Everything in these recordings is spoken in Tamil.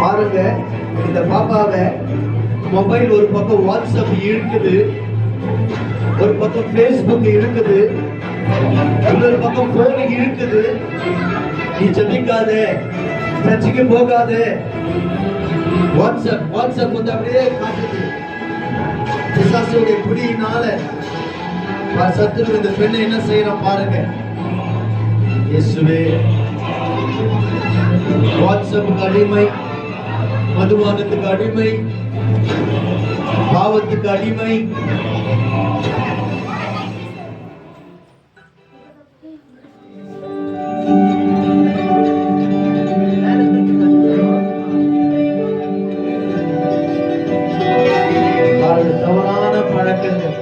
பாருங்க, இந்த பாப்பாவை மொபைல் ஒரு பக்கம் வாட்ஸ்அப் இருக்குது, ஒரு பக்கம் பேஸ்புக் இருக்குது, இன்னொரு பக்கம் போன் இருக்குது. நீ ஜெபிக்காத, சர்ச்சுக்கு போகாத, வாட்ஸ்அப் வந்து அப்படியே காட்டுது. பிசாசுடைய பிடியினால சத்துரு இந்த பெண்ணை என்ன செய்யறான் பாருங்க. இயேசுவே, வாட்ஸ்அப்புக்கு அடிமை, மதுபானத்துக்கு அடிமை, பாவத்துக்கு அடிமை. தவறான பழக்கங்கள்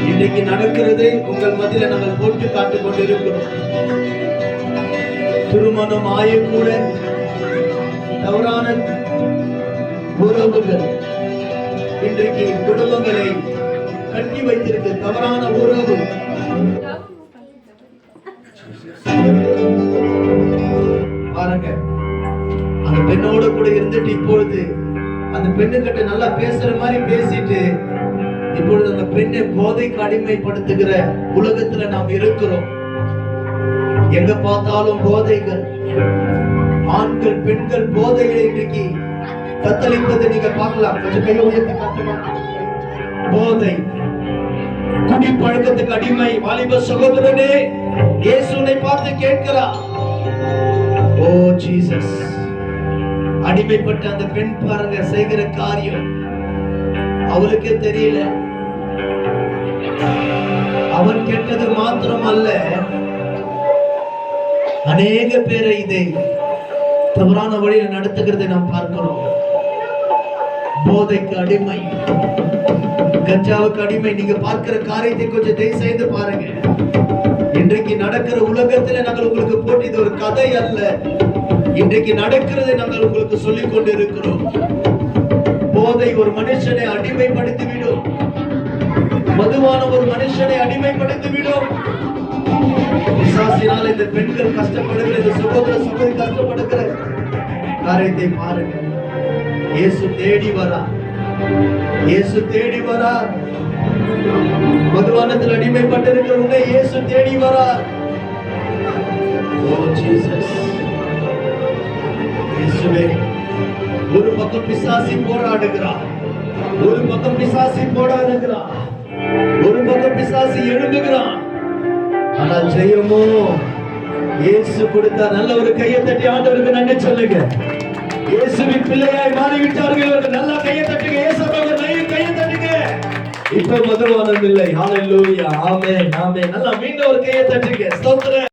இன்றைக்கு நடக்கிறதை உங்கள் மத்தியில நாங்கள் போட்டு காட்டுக் கொண்டிருக்கிறோம். திருமணம் ஆய கூட தவறான உறவுகள் இன்றைக்கு குடும்பங்களை கட்டி வைத்திருக்கு. தவறான உறவு பாருங்க, அந்த பெண்ணோட கூட இருந்துட்டு இப்பொழுது அந்த பெண்ணுகிட்ட நல்லா பேசுற மாதிரி பேசிட்டு இப்பொழுது அந்த பெண்ணை போதைக்கு அடிமைப்படுத்துகிற உலகத்துல நாம் இருக்கிறோம். எங்க பார்த்தாலும் போதைகள், ஆண்கள் பெண்கள் போதைகளை இன்றைக்கு தத்தளிப்பதை நீங்க பார்க்கலாம். கொஞ்சம் கையை உயர்த்தி காட்டலாம். போதை, குடி பழக்கத்துக்கு அடிமை. வாலிப சகோதரனே, இயேசுவை பார்த்து கேட்கிறா, ஓ ஜீசஸ். அடிமைப்பட்ட அந்த பெண் பாருங்க செய்கிற காரியம் அவளுக்கே தெரியல. அவன் கெட்டது மாத்திரம் அல்ல, அநேக பேரை இதை தவறான வழியில் நடத்துகிறதை நாம் பார்க்கிறோம். போதைக்கு அடிமை, கஞ்சாவுக்கு அடிமை. நீங்க பார்க்கிற காரியத்தை கொஞ்சம் தயவு செய்து பாருங்க. இன்றைக்கு நடக்கிற உலகத்துல நாங்கள் உங்களுக்கு போட்டு, இது ஒரு கதை அல்ல, இன்றைக்கு நடக்கிறதை நாங்கள் உங்களுக்கு சொல்லிக் கொண்டு இருக்கிறோம். போதை ஒரு மனுஷனை அடிமைப்படுத்தி விடும். மதுவான ஒரு மனுஷனை அடிமைப்படுத்தி விடும். பிசாசினால் இந்த பெண்கள் கஷ்டப்படுகிற, இந்த சகோதர சகோதரி கஷ்டப்படுகிற காரியத்தை பாருங்க. இயேசு தேடி வரா, இயேசு தேடி வரா. மதுவானத்தில் அடிமைப்பட்டிருக்கிறவங்க இயேசு தேடி வரா. ஓ ஜீசஸ். இயேசுவே, ஒரு பக்கம் பிசாசி போராடுகிறார், ஒரு பக்கம் பிசாசி போராடுகிறார், ஒரு பக்கம் பிசாசி எழும்புகிறான். ஆனால் ஜெயமோ இயேசு கொடுத்த. நல்ல ஒரு கையை தட்டி ஆண்டவருக்கு நன்றி சொல்லுங்க. இயேசுவின் பிள்ளையாய் மாறிவிட்டார்கள். நல்லா கையை தட்டுங்க. இயேசுவுக்கு கையை தட்டுங்க. இப்ப மதுவானம் இல்லை. ஹல்லேலூயா, ஆமென், ஆமென். நல்லா மீண்டும் ஒரு கையை தட்டுங்க. ஸ்தோத்திரம்.